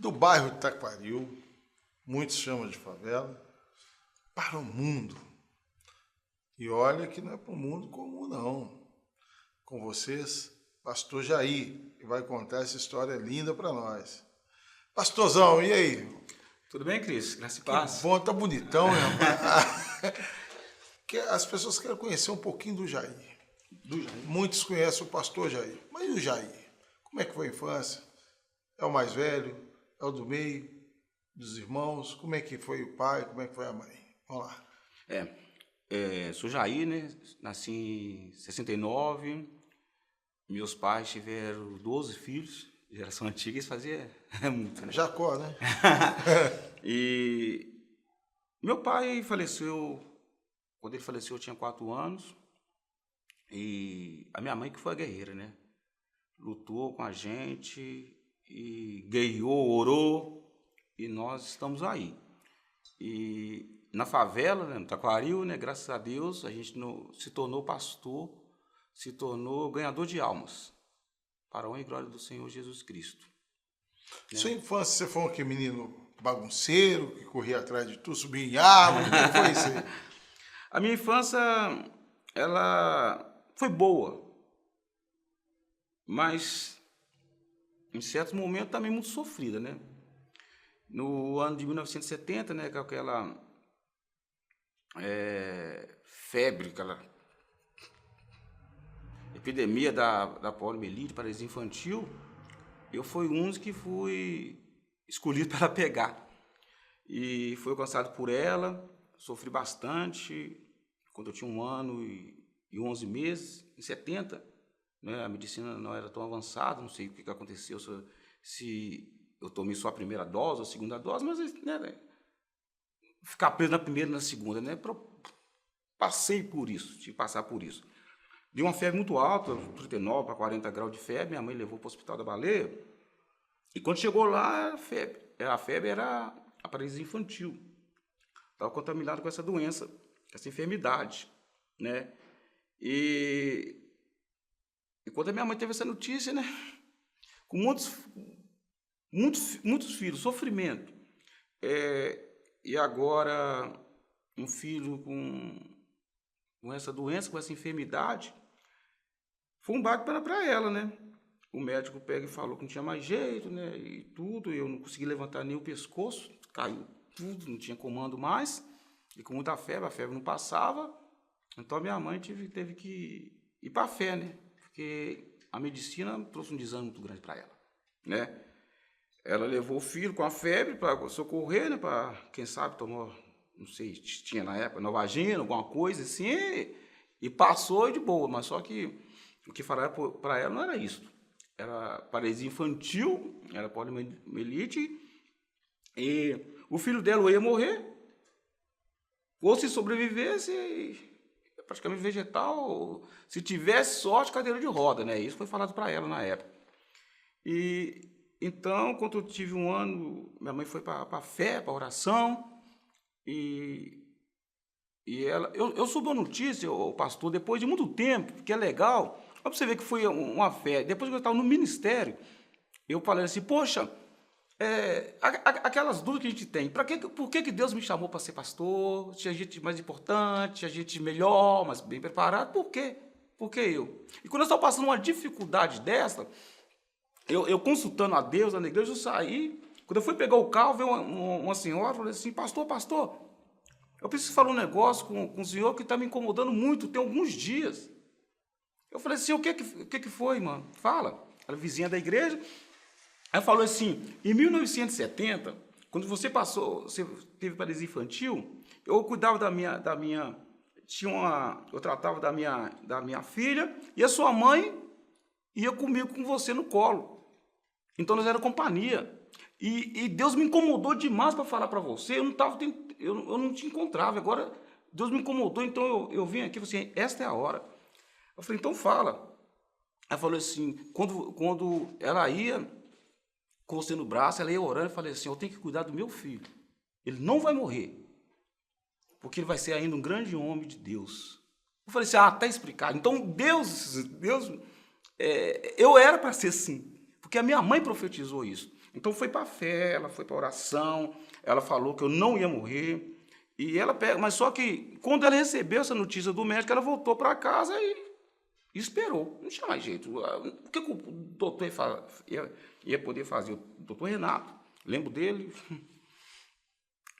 do bairro de Taquaril, muitos chamam de favela, para o mundo. E olha que não é para o mundo comum, não. Com vocês, pastor Jair, que vai contar essa história linda para nós. Pastorzão, e aí? Tudo bem, Cris? Graça e Que paz. bom, tá bonitão, né, rapaz? Que as pessoas querem conhecer um pouquinho do Jair. Muitos conhecem o pastor Jair, mas e o Jair? Como é que foi a infância? É o mais velho? É o do meio? Dos irmãos? Como é que foi o pai? Como é que foi a mãe? Vamos lá. Sou Jair, né? Nasci em 69. Meus pais tiveram 12 filhos. Geração antiga, isso fazia muito, né? Jacó, né? E meu pai faleceu, quando ele faleceu eu tinha 4 anos. E a minha mãe que foi a guerreira, né? Lutou com a gente e guerreou, orou, e nós estamos aí. E na favela, né, no Taquaril, né, graças a Deus, a gente se tornou pastor, se tornou ganhador de almas, para a honra e glória do Senhor Jesus Cristo. Né? Sua infância, você foi um menino bagunceiro, que corria atrás de tudo, subia em árvore, como foi isso aí? A minha infância, ela foi boa, mas em certos momentos também muito sofrida, né? No ano de 1970, né, com aquela febre, aquela epidemia da poliomielite, paralisia infantil, eu fui um dos que fui escolhido para pegar. E fui alcançado por ela, sofri bastante, quando eu tinha 1 ano e 11 meses, em 70, né, a medicina não era tão avançada, não sei o que aconteceu, se eu tomei só a primeira dose ou a segunda dose, mas né, ficar preso na primeira e na segunda, né? Passei por isso, tive que passar por isso. Deu uma febre muito alta, 39 para 40 graus de febre, minha mãe levou para o Hospital da Baleia, e quando chegou lá, a febre era a paralisia infantil. Estava contaminado com essa doença, essa enfermidade, né? E quando a minha mãe teve essa notícia, né? Com muitos filhos, sofrimento. E agora, um filho com essa doença, com essa enfermidade, foi um baque para ela, né? O médico pega e falou que não tinha mais jeito, né? E tudo, eu não consegui levantar nem o pescoço, caiu tudo, não tinha comando mais. E com muita febre, a febre não passava. Então, minha mãe teve que ir para a fé, né? Porque a medicina trouxe um desânimo muito grande para ela, né? Ela levou o filho com a febre para socorrer, né? Para, quem sabe, tomou, não sei, tinha na época, Novagina, alguma coisa assim, e passou de boa. Mas só que o que falaram para ela não era isso. Era paralisia infantil, era poliomielite, e o filho dela ia morrer, ou se sobrevivesse, praticamente vegetal, ou, se tivesse sorte, cadeira de roda, né? Isso foi falado para ela na época. E então, quando eu tive 1 ano, minha mãe foi para a fé, para a oração, e ela, eu soube a notícia, o pastor, depois de muito tempo, que é legal, para você ver que foi uma fé. Depois que eu estava no ministério, eu falei assim, poxa, aquelas dúvidas que a gente tem, por que Deus me chamou para ser pastor? Tinha gente mais importante, tinha gente melhor, mais bem preparada, por quê? Por que eu? E quando eu estava passando uma dificuldade dessa, eu consultando a Deus na igreja, eu saí, quando eu fui pegar o carro, veio uma senhora, falei assim, pastor, eu preciso falar um negócio com o senhor que está me incomodando muito, tem alguns dias. Eu falei assim, o que foi, mano? Fala. Ela é vizinha da igreja. Ela falou assim, em 1970, quando você teve paralisia infantil, eu cuidava eu tratava da minha filha, e a sua mãe ia comigo com você no colo. Então nós era companhia. E Deus me incomodou demais para falar para você, eu não te encontrava, agora Deus me incomodou, então eu vim aqui e falei assim, esta é a hora. Eu falei, então fala. Ela falou assim, quando ela ia com você no braço, ela ia orando, eu falei assim, eu tenho que cuidar do meu filho. Ele não vai morrer, porque ele vai ser ainda um grande homem de Deus. Eu falei assim, tá explicado. Então Deus, eu era para ser assim, porque a minha mãe profetizou isso. Então foi para a fé, ela foi para a oração, ela falou que eu não ia morrer. E ela pega, mas só que quando ela recebeu essa notícia do médico, ela voltou para casa e esperou. Não tinha mais jeito. O que o doutor ia poder fazer? O doutor Renato, lembro dele.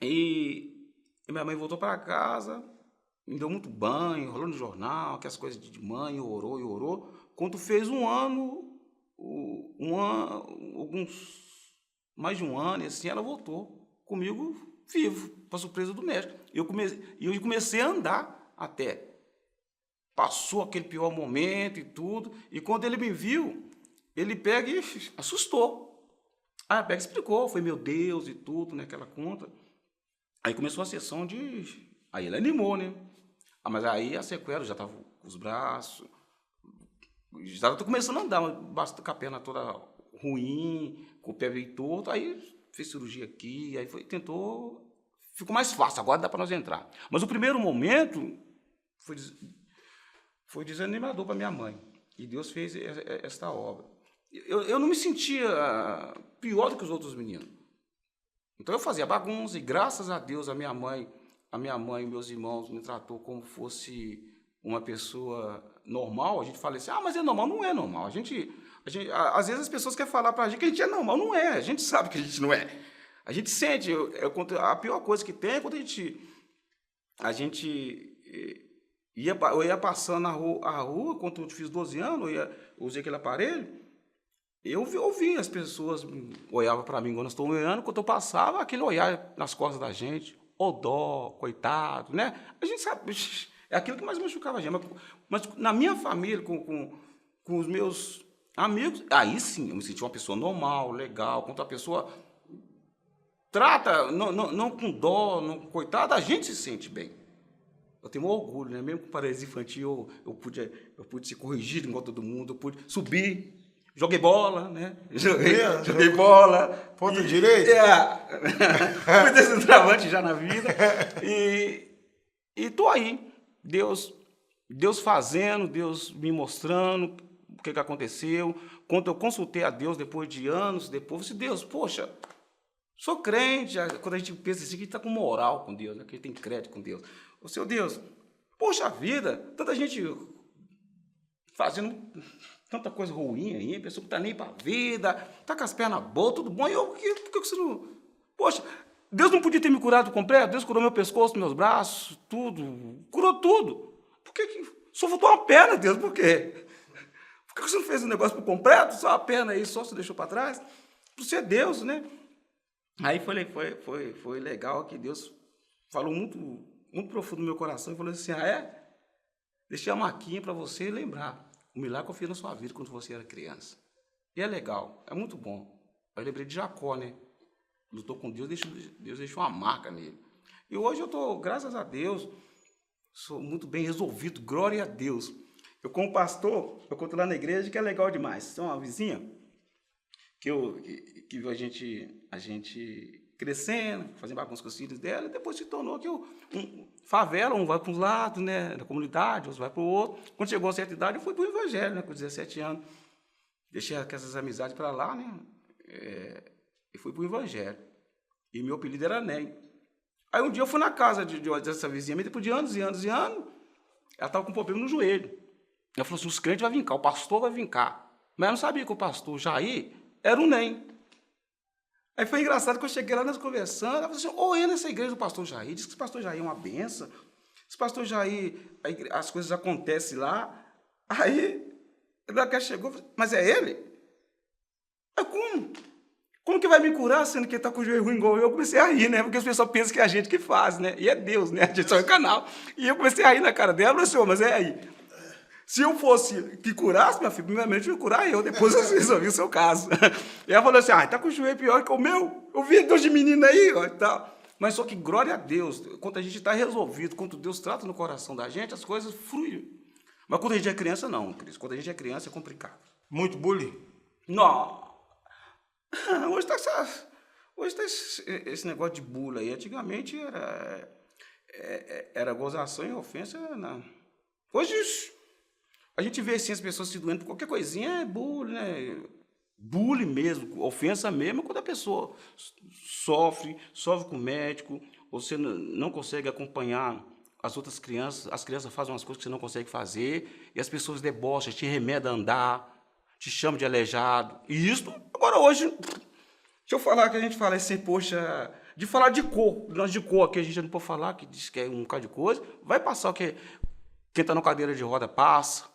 E minha mãe voltou para casa, me deu muito banho, rolou no jornal, aquelas coisas de mãe, orou e orou. Quando fez um ano, mais de um ano, e assim, ela voltou comigo vivo, para surpresa do médico. E eu comecei a andar até. Passou aquele pior momento e tudo, e quando ele me viu, ele pega e assustou. Aí pega e explicou, foi meu Deus e tudo, né, aquela conta. Aí começou a sessão de... Aí ele animou, né? Mas aí a sequela já estava com os braços, já estava começando a andar, mas com a perna toda ruim, com o pé meio torto, aí fez cirurgia aqui, aí ficou mais fácil, agora dá para nós entrar. Mas o primeiro momento foi desanimador para minha mãe, e Deus fez esta obra. Eu não me sentia pior do que os outros meninos. Então eu fazia bagunça, e graças a Deus a minha mãe e meus irmãos me tratou como fosse uma pessoa normal. A gente fala assim, mas é normal. Não é normal. Às vezes as pessoas querem falar pra gente que a gente é normal. Não é, a gente sabe que a gente não é. A gente sente, a pior coisa que tem é quando eu ia passando a rua, quando eu fiz 12 anos, eu usei aquele aparelho, eu ouvi as pessoas olhavam para mim quando eu estou olhando, quando eu passava, aquele olhar nas costas da gente, dó, coitado, né? A gente sabe, é aquilo que mais machucava a gente. Mas na minha família, com os meus amigos, aí sim, eu me senti uma pessoa normal, legal. Quando a pessoa trata, não com dó, não, coitado, a gente se sente bem. Eu tenho um orgulho, né? Mesmo com paralisia infantil, eu pude ser corrigido igual todo mundo, eu pude subir. Joguei bola, né? Joguei bola. Ponta direita? Fui desentravante já na vida. E tô aí. Deus fazendo, Deus me mostrando o que aconteceu. Quando eu consultei a Deus depois de anos, eu disse, Deus, poxa, sou crente. Quando a gente pensa assim, que a gente está com moral com Deus, né? Que a gente tem crédito com Deus. Ô, seu Deus, poxa vida, tanta gente fazendo tanta coisa ruim aí, pessoa que está nem para a vida, está com as pernas boas, tudo bom, e por que você não... Poxa, Deus não podia ter me curado completo? Deus curou meu pescoço, meus braços, tudo, curou tudo. Por que só faltou uma perna, Deus, por quê? Por que você não fez um negócio por completo, só a perna aí, só se deixou para trás? Por ser Deus, né? Aí foi legal que Deus falou muito, muito profundo no meu coração e falou assim, deixei a marquinha para você lembrar. O milagre que eu fiz na sua vida quando você era criança. E é legal, é muito bom. Eu lembrei de Jacó, né? Lutou com Deus, Deus deixou uma marca nele. E hoje eu estou, graças a Deus, sou muito bem resolvido, glória a Deus. Eu, como pastor, eu conto lá na igreja que é legal demais. Tem uma vizinha que viu a gente crescendo, fazendo bagunça com os filhos dela, e depois se tornou que favela, um vai para um lado, né, da comunidade, outro vai para o outro. Quando chegou a certa idade, eu fui para o evangelho, né, com 17 anos. Deixei essas amizades para lá, né, e fui para o evangelho. E meu apelido era Ney. Aí um dia eu fui na casa dessa vizinha, depois de anos e anos e anos, ela estava com um problema no joelho. Ela falou assim, os crentes vão vir cá, o pastor vai vir cá. Mas eu não sabia que o pastor Jair era o Ney. Aí foi engraçado que eu cheguei lá, nós conversando, ela falou assim, nessa igreja do pastor Jair, diz que esse pastor Jair é uma benção, esse pastor Jair, as coisas acontecem lá. Aí, ela chegou, mas é ele? Aí como? Como que vai me curar, sendo que ele está com o joelho ruim igual eu? Eu comecei a rir, né? Porque as pessoas pensam que é a gente que faz, né? E é Deus, né? A gente só é o canal. E eu comecei a rir na cara dela, falei, senhor, mas é aí. Se eu fosse que curasse, minha filha, primeiramente eu ia curar eu, depois eu resolvi o seu caso. E ela falou assim, tá com o joelho pior que o meu? Eu vi Deus de menina aí, ó, e tal. Mas só que, glória a Deus, quando a gente está resolvido, quando Deus trata no coração da gente, as coisas fluem. Mas quando a gente é criança, não, Cris. Quando a gente é criança, é complicado. Muito bullying? Não. Hoje está esse negócio de bula aí. Antigamente era gozação e ofensa. Não. Hoje a gente vê assim, as pessoas se doendo por qualquer coisinha, é bullying, né? bullying mesmo, ofensa mesmo, quando a pessoa sofre com o médico, você não consegue acompanhar as outras crianças, as crianças fazem umas coisas que você não consegue fazer, e as pessoas debocham, te remedam a andar, te chamam de aleijado. E isso, agora hoje, deixa eu falar que a gente fala assim, poxa, de falar de cor, nós de cor aqui a gente não pode falar, que diz que é um bocado de coisa, vai passar o que quem está na cadeira de roda passa,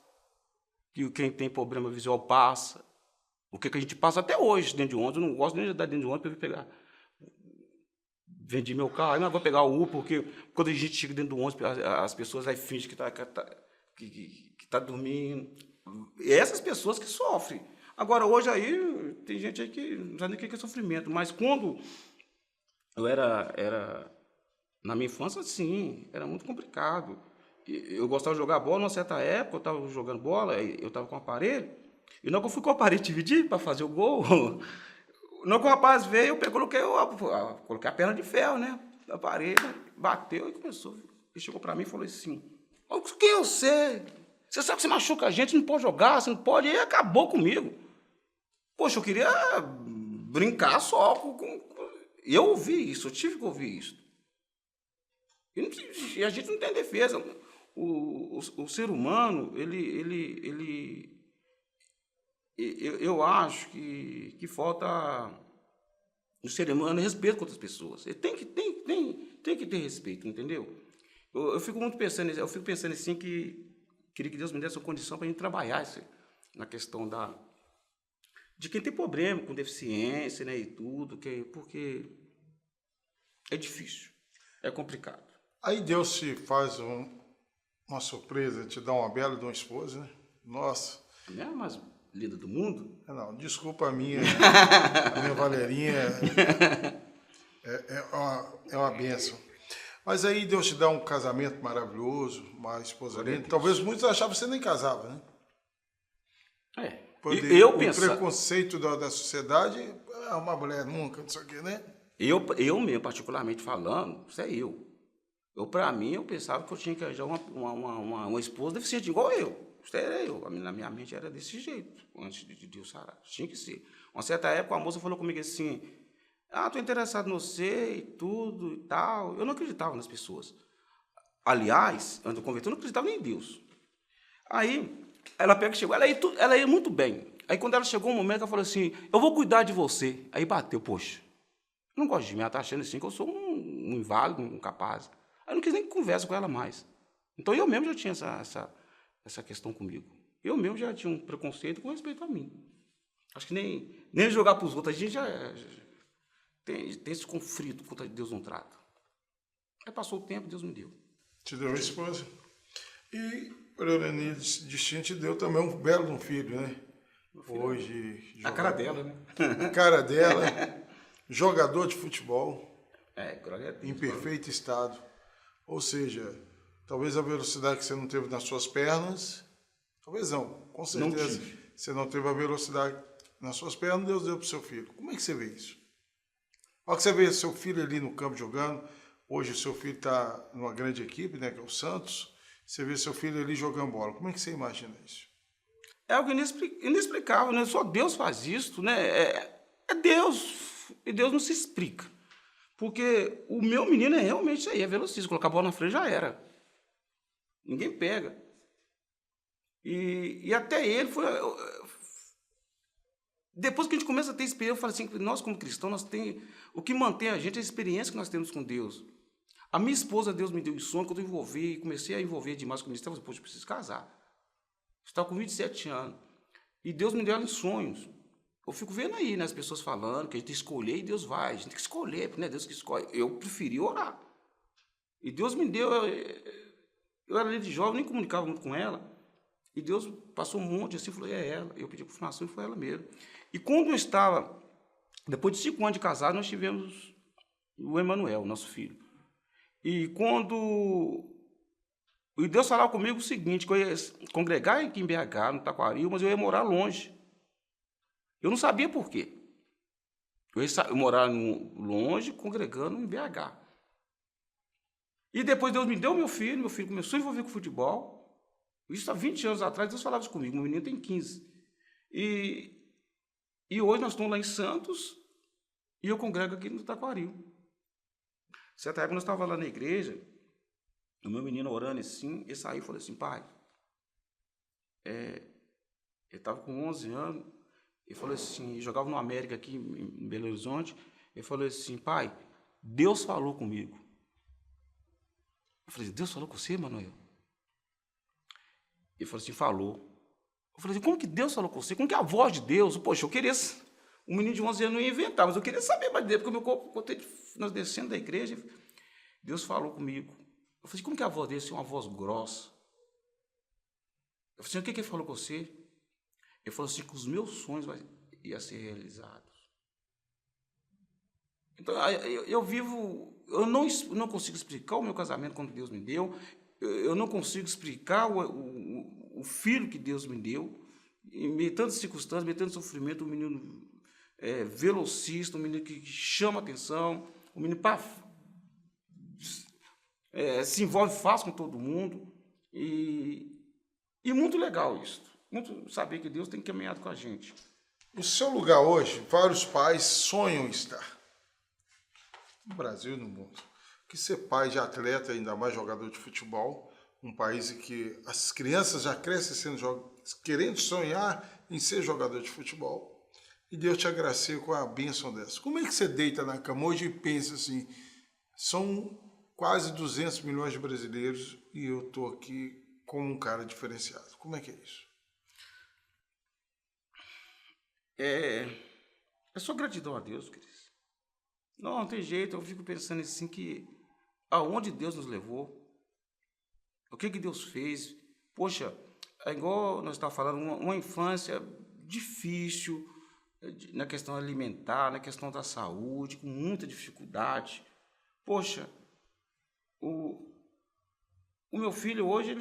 que quem tem problema visual passa, o que a gente passa até hoje dentro de ônibus, eu não gosto nem de andar dentro de ônibus para pegar. Vendi meu carro, aí não vou pegar o Uber, porque quando a gente chega dentro do ônibus, as pessoas aí fingem que tá dormindo. E essas pessoas que sofrem. Agora, hoje aí, tem gente aí que não sabe nem o que é sofrimento, mas quando eu era na minha infância, sim, era muito complicado. Eu gostava de jogar bola, numa certa época, eu estava jogando bola, eu estava com o aparelho, e na hora que eu fui com o aparelho dividir para fazer o gol, na hora que o rapaz veio, eu coloquei a perna de ferro, né? Na parede, bateu e começou. Ele chegou para mim e falou assim: o que é você? Você sabe que você machuca a gente, não pode jogar, você não pode. E acabou comigo. Poxa, eu queria brincar só E eu ouvi isso, eu tive que ouvir isso. E a gente não tem defesa. O ser humano, eu acho que falta no ser humano respeito com outras pessoas. Ele tem que ter respeito, entendeu? Eu fico pensando assim que queria que Deus me desse uma condição para a gente trabalhar na questão de quem tem problema com deficiência, né, e tudo, porque é difícil, é complicado. Aí Deus te faz uma surpresa, te dá uma bela de uma esposa, né? Nossa. Não é a mais linda do mundo? Não, desculpa a minha Valerinha é uma bênção. Mas aí Deus te dá um casamento maravilhoso, uma esposa linda. Talvez muitos achavam que você nem casava, né? O preconceito da sociedade, uma mulher nunca, não sei o quê, né? Eu mesmo, particularmente falando, isso é eu. Para mim, eu pensava que eu tinha que arranjar uma esposa deficiente igual eu. Isso era eu. Na minha mente era desse jeito, antes de Deus sarar. Tinha que ser. Uma certa época, a moça falou comigo assim: estou interessado em você e tudo e tal. Eu não acreditava nas pessoas. Aliás, antes de converter, eu não acreditava nem em Deus. Aí, ela pega e chegou. Ela ia muito bem. Aí, quando ela chegou um momento, ela falou assim: eu vou cuidar de você. Aí bateu, poxa. Eu não gosto de mim. Ela está achando assim que eu sou um inválido, um incapaz. Aí eu não quis nem conversa com ela mais. Então, eu mesmo já tinha essa questão comigo. Eu mesmo já tinha um preconceito com respeito a mim. Acho que nem jogar para os outros. A gente já tem esse conflito contra Deus não trata. Aí passou o tempo, Deus me deu. Te deu uma esposa. E por Eulaine Destino te deu também um belo filho, né? Hoje. A cara dela, né? A cara dela. Jogador de futebol. Glória a Deus. Em perfeito estado. Ou seja, talvez a velocidade que você não teve nas suas pernas, talvez não, com certeza você não teve a velocidade nas suas pernas, Deus deu para o seu filho. Como é que você vê isso? Olha que você vê seu filho ali no campo jogando, hoje o seu filho está numa grande equipe, né, que é o Santos, você vê seu filho ali jogando bola, como é que você imagina isso? É algo inexplicável, né? Só Deus faz isso, né? É Deus, e Deus não se explica. Porque o meu menino é realmente isso aí, é velocista. Colocar a bola na frente já era. Ninguém pega. E até ele foi... Depois que a gente começa a ter experiência, eu falo assim, nós como cristãos, nós temos... O que mantém a gente é a experiência que nós temos com Deus. A minha esposa, Deus me deu isso sonho, quando eu comecei a envolver demais com o ministério, eu falei, poxa, eu preciso casar. Eu estava com 27 anos. E Deus me deu ela em sonhos. Eu fico vendo aí, né, as pessoas falando que a gente tem que escolher e Deus vai. A gente tem que escolher, porque não é Deus que escolhe. Eu preferi orar. E Deus me deu... Eu era de jovem, nem comunicava muito com ela. E Deus passou um monte assim, falou, é ela. Eu pedi confirmação e foi ela mesmo. E quando eu estava... Depois de 5 anos de casado, nós tivemos o Emanuel, nosso filho. E quando... E Deus falava comigo o seguinte, que eu ia congregar aqui em BH, no Taquaril, mas eu ia morar longe. Eu não sabia por quê. Eu ia morar longe, congregando em BH. E depois Deus me deu meu filho começou a envolver com futebol. Isso há 20 anos atrás, Deus falava isso comigo, meu menino tem 15. E E hoje nós estamos lá em Santos e eu congrego aqui no Taquaril. Certa época nós estávamos lá na igreja, o meu menino orando assim, ele saiu e falou assim, pai, ele estava com 11 anos, ele falou assim, jogava no América aqui em Belo Horizonte, ele falou assim, pai, Deus falou comigo. Eu falei, Deus falou com você, Manuel? Ele falou assim, falou. Eu falei assim, como que Deus falou com você? Como que é a voz de Deus? Poxa, eu queria... Um menino de 11 anos não ia inventar, mas eu queria saber mais dele, porque o meu corpo, nós descendo da igreja, Deus falou comigo. Eu falei assim, como que é a voz dele? É uma voz grossa. Eu falei assim, o que ele falou com você? Ele falou assim, que os meus sonhos iam ser realizados. Então, eu vivo... Eu não consigo explicar o meu casamento quando Deus me deu. Eu não consigo explicar o filho que Deus me deu. Em meio a tantas circunstâncias, meio a tanto sofrimento, um menino velocista, um menino que chama atenção, um menino se envolve fácil com todo mundo. E muito legal isso. Muito saber que Deus tem caminhado com a gente. No seu lugar hoje, vários pais sonham estar. No Brasil e no mundo. Que ser pai de atleta, ainda mais jogador de futebol, um país em que as crianças já crescem querendo sonhar em ser jogador de futebol, e Deus te agracia com a bênção dessa. Como é que você deita na cama hoje e pensa assim, são quase 200 milhões de brasileiros e eu estou aqui como um cara diferenciado. Como é que é isso? É só gratidão a Deus, Cris. Não tem jeito, eu fico pensando assim que aonde Deus nos levou, o que Deus fez. Poxa, é igual nós estávamos falando, uma infância difícil, na questão alimentar, na questão da saúde, com muita dificuldade. Poxa, o meu filho hoje,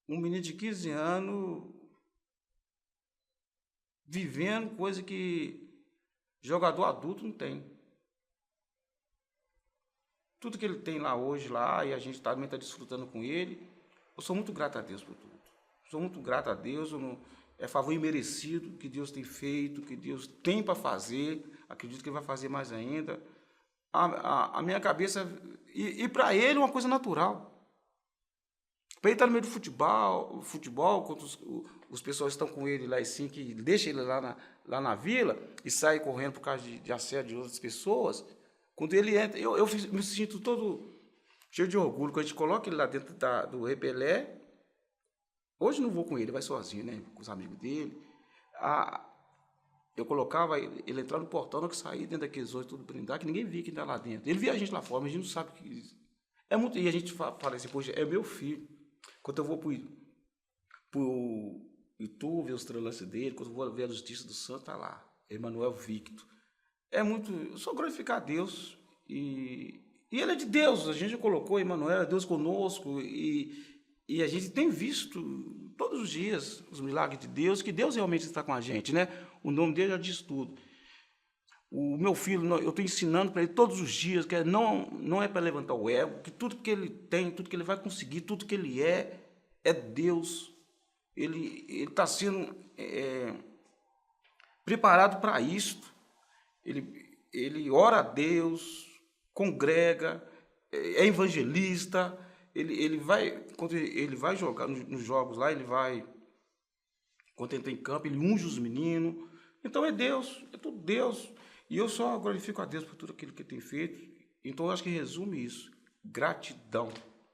um menino de 15 anos, vivendo coisa que jogador adulto não tem. Tudo que ele tem lá hoje, lá, e a gente também está desfrutando com ele, eu sou muito grato a Deus por tudo. Sou muito grato a Deus, é favor imerecido que Deus tem feito, que Deus tem para fazer, acredito que Ele vai fazer mais ainda. A minha cabeça, e para ele é uma coisa natural. Para ele estar no meio do futebol quando os pessoas estão com ele lá assim, que deixa ele lá na vila e sai correndo por causa de assédio de outras pessoas. Quando ele entra, eu me sinto todo cheio de orgulho. Quando a gente coloca ele lá dentro do Repelé, hoje não vou com ele, vai sozinho, né? Com os amigos dele. Eu colocava ele entrar no portão, não que sair dentro daqueles olhos, tudo brindar, que ninguém via que está lá dentro. Ele via a gente lá fora, mas a gente não sabe o que... E a gente fala assim, poxa, é meu filho. Quando eu vou pro YouTube, ver os trelances dele, quando eu vou ver a Justiça do Santo, está lá, Emanuel Victor. Eu só glorificar a Deus, e ele é de Deus, a gente colocou Emanuel, é Deus conosco, e a gente tem visto todos os dias os milagres de Deus, que Deus realmente está com a gente, né? O nome dele já diz tudo. O meu filho, eu estou ensinando para ele todos os dias, que não é para levantar o ego, que tudo que ele tem, tudo que ele vai conseguir, tudo que ele é Deus. Ele está sendo preparado para isto. Ele ora a Deus, congrega, é evangelista. Quando ele vai jogar nos jogos lá, quando ele está em campo, ele unge os meninos. Então é Deus, é tudo Deus. E eu só glorifico a Deus por tudo aquilo que Ele tem feito. Então eu acho que resume isso. Gratidão.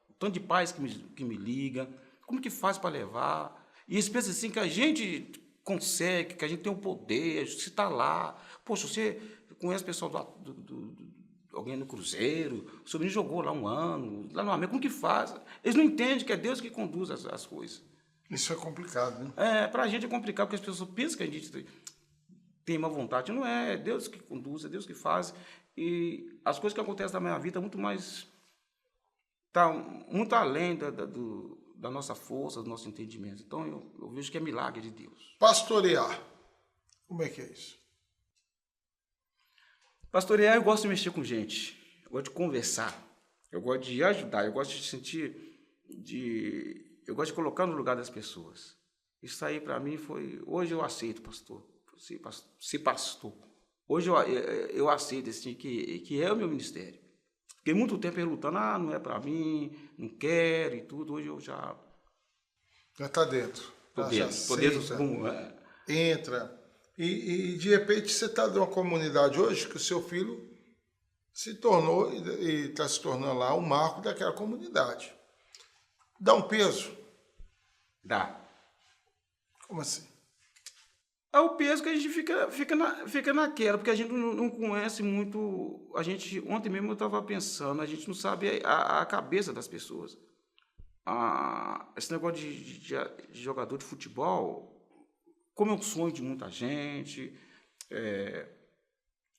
O tanto de pais que me liga, como que faz para levar. E eles pensam assim que a gente consegue, que a gente tem o poder, você está lá. Poxa, você conhece o pessoal alguém no Cruzeiro, o seu menino jogou lá um ano, lá no América, como que faz? Eles não entendem que é Deus que conduz as coisas. Isso é complicado, né? Para a gente é complicado, porque as pessoas pensam que a gente tem má vontade. Não é Deus que conduz, é Deus que faz. E as coisas que acontecem na minha vida está muito além da nossa força, do nosso entendimento. Então eu vejo que é milagre de Deus. Pastorear, como é que é isso? Pastorear, eu gosto de mexer com gente, eu gosto de conversar, eu gosto de ajudar, eu gosto de sentir, eu gosto de colocar no lugar das pessoas. Isso aí para mim hoje eu aceito, pastor. ser pastor. Hoje eu aceito assim, que é o meu ministério. Fiquei muito tempo aí lutando, não é para mim, não quero e tudo. Hoje eu já está dentro. estou dentro, Aceita, rumo. entra. E de repente você está numa comunidade hoje que o seu filho se tornou e está se tornando lá um marco daquela comunidade. Dá um peso? Dá. Como assim? É o peso que a gente fica naquela, porque a gente não conhece muito. Ontem mesmo eu estava pensando, a gente não sabe a cabeça das pessoas. Esse negócio de jogador de futebol, como é um sonho de muita gente, é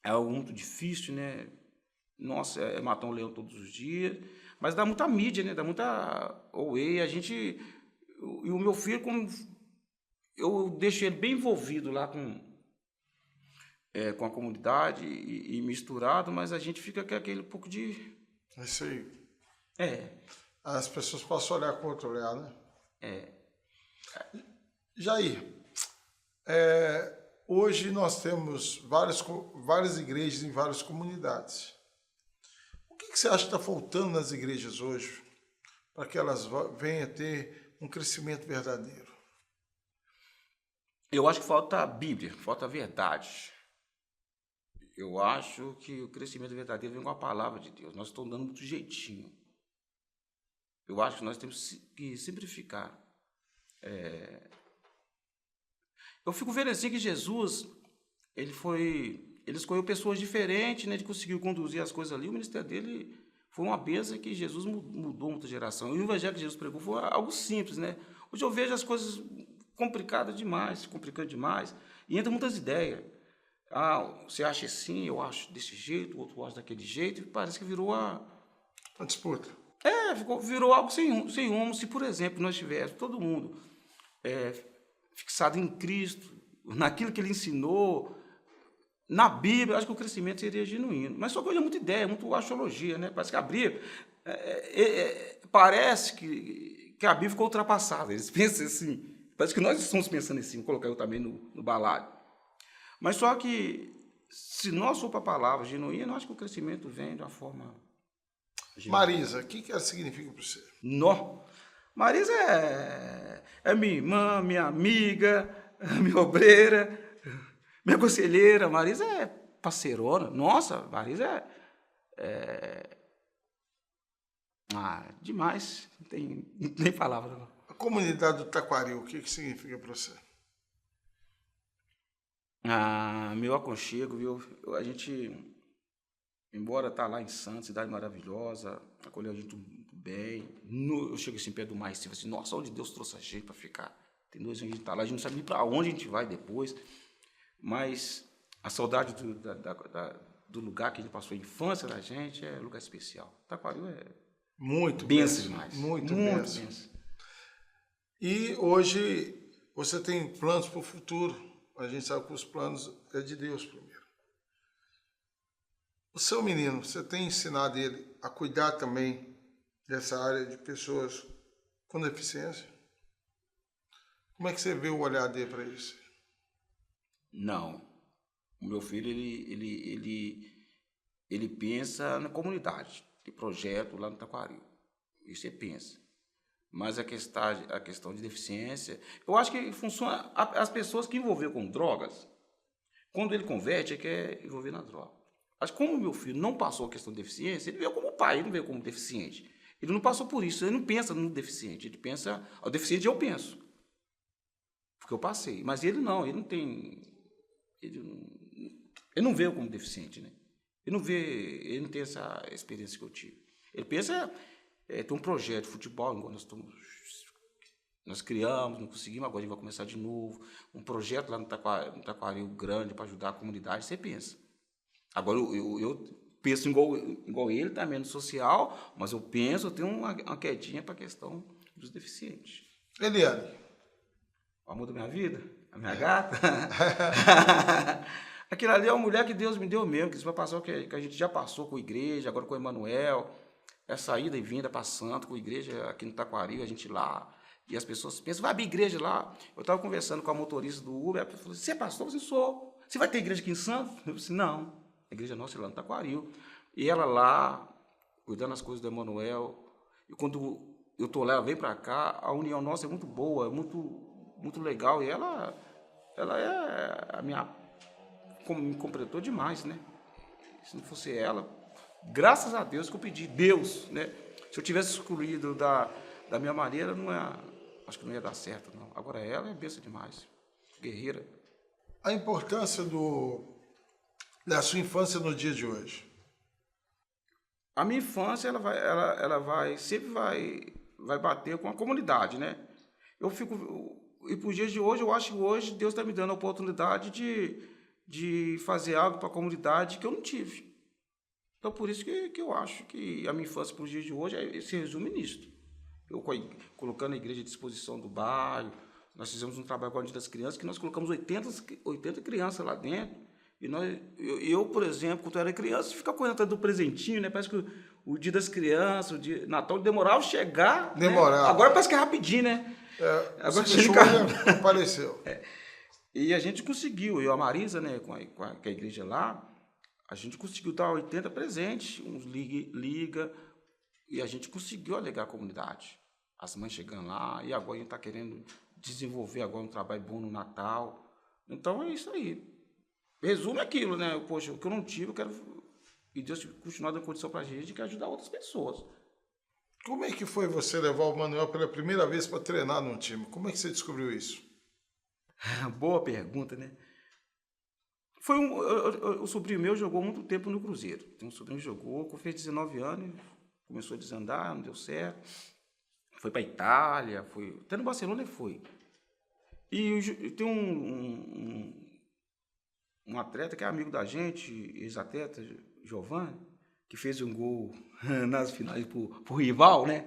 algo muito difícil, né? Nossa, é matar um leão todos os dias, mas dá muita mídia, né? Dá muita away. E o meu filho, como eu deixo ele bem envolvido lá com a comunidade e misturado, mas a gente fica com aquele pouco de... É isso aí. As pessoas possam olhar com outro olhar, né? Jair, hoje nós temos várias igrejas em várias comunidades. O que você acha que está faltando nas igrejas hoje para que elas venham a ter um crescimento verdadeiro? Eu acho que falta a Bíblia, falta a verdade. Eu acho que o crescimento verdadeiro vem com a palavra de Deus. Nós estamos dando muito jeitinho. Eu acho que nós temos que simplificar. Eu fico vendo assim que Jesus, ele escolheu pessoas diferentes, né? Ele conseguiu conduzir as coisas ali. O ministério dele foi uma bênção que Jesus mudou muita geração. E o evangelho que Jesus pregou foi algo simples, né? Hoje eu vejo as coisas complicado demais, complicando demais, e entra muitas ideias. Você acha assim, eu acho desse jeito, o outro acha daquele jeito, e parece que virou uma disputa. Virou algo sem rumo. Se, por exemplo, nós tivéssemos todo mundo fixado em Cristo, naquilo que ele ensinou, na Bíblia, eu acho que o crescimento seria genuíno. Mas só que hoje é muita ideia, muito astrologia, né? Parece que a Bíblia parece que a Bíblia ficou ultrapassada. Eles pensam assim. Parece que nós estamos pensando assim, vou colocar eu também no balaio. Mas só que, se nós for para a palavra genuína, eu acho que o crescimento vem de uma forma genuína. Marisa, o que ela significa para você? Marisa é minha irmã, minha amiga, minha obreira, minha conselheira. Marisa é parceirona. Nossa, Marisa demais. Não tem nem palavra, não. A comunidade do Taquaril, o que significa para você? Meu aconchego, viu? A gente, embora tá lá em Santos, cidade maravilhosa, acolheu a gente muito bem. Eu chego assim perto do mar e assim, nossa, onde Deus trouxe a gente para ficar? Tem 2 anos que a gente tá lá, a gente não sabe nem para onde a gente vai depois, mas a saudade do lugar que a gente passou a infância da gente é um lugar especial. Taquaril é muito benção demais. Muito benção. E hoje você tem planos para o futuro. A gente sabe que os planos é de Deus primeiro. O seu menino, você tem ensinado ele a cuidar também dessa área de pessoas com deficiência? Como é que você vê o olhar dele para isso? Não. O meu filho, ele pensa na comunidade. Tem projeto lá no Taquaril. Isso ele pensa. Mas a questão de deficiência, eu acho que funciona. As pessoas que envolveram com drogas, quando ele converte, ele quer envolver na droga. Acho que como o meu filho não passou a questão de deficiência, ele veio como pai, ele não veio como deficiente. Ele não passou por isso, ele não pensa no deficiente, ele pensa, o deficiente eu penso. Porque eu passei. Mas ele não tem. Ele não veio como deficiente, né? Ele não tem essa experiência que eu tive. Ele pensa. Tem um projeto de futebol, nós criamos, não conseguimos, agora a gente vai começar de novo. Um projeto lá no Taquaril grande para ajudar a comunidade, você pensa. Agora, eu penso igual ele também no social, mas eu tenho uma quedinha para a questão dos deficientes. Eliane. O amor da minha vida, a minha gata. Aquilo ali é uma mulher que Deus me deu mesmo, que isso vai passar o que a gente já passou com a igreja, agora com o Emanuel. Essa ida e vinda para Santo, com a igreja aqui no Taquaril, a gente lá. E as pessoas pensam, vai abrir igreja lá. Eu estava conversando com a motorista do Uber, ela falou, você é pastor? Eu sou. Você vai ter igreja aqui em Santos? Eu disse, não, a igreja nossa é lá no Taquaril. E ela lá, cuidando das coisas do Emanuel. E quando eu estou lá, ela vem para cá, a união nossa é muito boa, é muito legal. E ela é a minha... me completou demais, né? Se não fosse ela, graças a Deus que eu pedi, Deus, né? Se eu tivesse escolhido da minha maneira, acho que não ia dar certo, não. Agora ela é bênção demais, guerreira. A importância da sua infância no dia de hoje. A minha infância, sempre vai bater com a comunidade, né? E para os dias de hoje, eu acho que hoje Deus está me dando a oportunidade de fazer algo para a comunidade que eu não tive. Então, por isso que eu acho que a minha infância para os dias de hoje se resume nisso. Eu colocando a igreja à disposição do bairro, nós fizemos um trabalho com a Dia das Crianças, que nós colocamos 80 crianças lá dentro. E eu, por exemplo, quando eu era criança, ficava correndo atrás do presentinho, né? Parece que o Dia das Crianças, o dia Natal, demorava chegar. Demorava. Né? Agora parece que é rapidinho, né? Agora chega, apareceu. E a gente conseguiu, eu e a Marisa, né, com a igreja lá, a gente conseguiu dar 80 presentes, uns liga, e a gente conseguiu alegar a comunidade. As mães chegando lá, e agora a gente está querendo desenvolver agora um trabalho bom no Natal. Então é isso aí. Resume aquilo, né? Poxa, o que eu não tive, eu quero... E Deus continuar dando condição para a gente de ajudar outras pessoas. Como é que foi você levar o Manuel pela primeira vez para treinar num time? Como é que você descobriu isso? Boa pergunta, né? O sobrinho meu jogou muito tempo no Cruzeiro. Tem um sobrinho que jogou, fez 19 anos, começou a desandar, não deu certo. Foi para a Itália, até no Barcelona ele foi. E tem um atleta que é amigo da gente, ex-atleta, Giovanni, que fez um gol nas finais pro rival, né?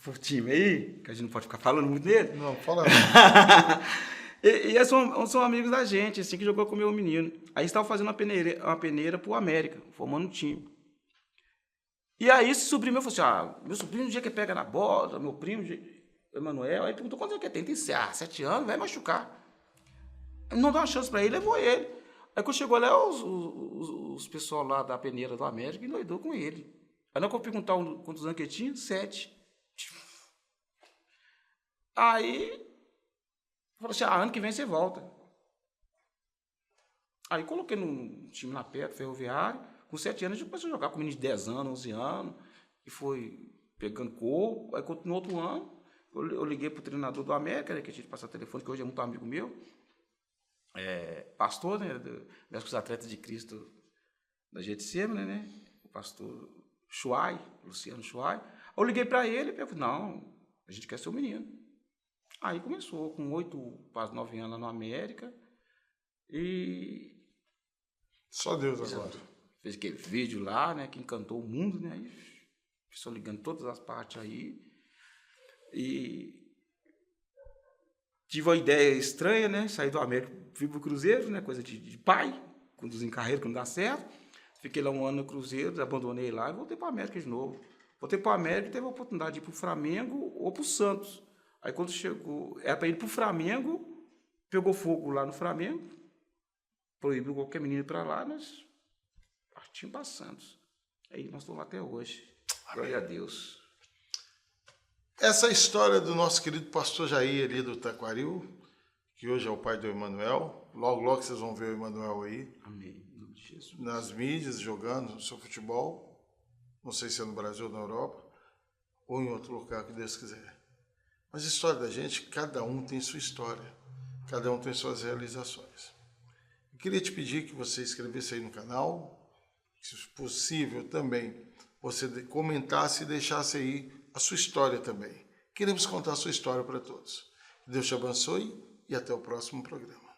Pro time aí, que a gente não pode ficar falando muito dele. Não, fala. E são amigos da gente, assim, que jogou com o meu menino. Aí estava fazendo uma peneira pro América, formando um time. E aí esse sobrinho meu falou assim, meu sobrinho, no dia que pega na bola, meu primo, Emanuel, aí perguntou quantos anos que tem? 7 anos, vai machucar. Não dá uma chance para ele, levou ele. Aí quando chegou lá, os pessoal lá da peneira do América endoidou com ele. Aí não que eu perguntar quantos anos que ele tinha, 7. Aí, falou assim, ano que vem você volta. Aí coloquei no time lá perto, Ferroviário, com 7 anos, a gente começou a jogar com menino de 10 anos, 11 anos, e foi pegando corpo. Aí no outro ano, eu liguei pro treinador do América, né, que a gente passa telefone, que hoje é muito amigo meu, pastor, né, dos Atletas de Cristo da Getsemane, né, o pastor Luciano Chuai. Eu liguei para ele e falei, não, a gente quer ser o menino. Aí começou, com 8 para 9 anos lá no América, e... Só Deus agora. Fez aquele vídeo lá, né, que encantou o mundo, né, aí, pessoal ligando todas as partes aí, e... Tive uma ideia estranha, né? Saí do América, fui pro Cruzeiro, né? Coisa de pai, conduzir carreira que não dá certo. Fiquei lá um ano no Cruzeiro, abandonei lá e voltei para o América de novo. Voltei para o América e teve a oportunidade de ir para o Flamengo ou para o Santos. Aí quando chegou, era para ir para o Flamengo, pegou fogo lá no Flamengo, proibiu qualquer menino para lá, nós partimos para Santos. Aí nós estamos lá até hoje. Glória a Deus. Essa história do nosso querido pastor Jair ali do Taquaril, que hoje é o pai do Emanuel. Logo, logo vocês vão ver o Emanuel aí. Amém. Em nome de Jesus. Nas mídias, jogando o seu futebol. Não sei se é no Brasil ou na Europa, ou em outro lugar que Deus quiser. Mas a história da gente, cada um tem sua história. Cada um tem suas realizações. Eu queria te pedir que você inscrevesse aí no canal, se possível também, você comentasse e deixasse aí a sua história também. Queremos contar a sua história para todos. Que Deus te abençoe e até o próximo programa.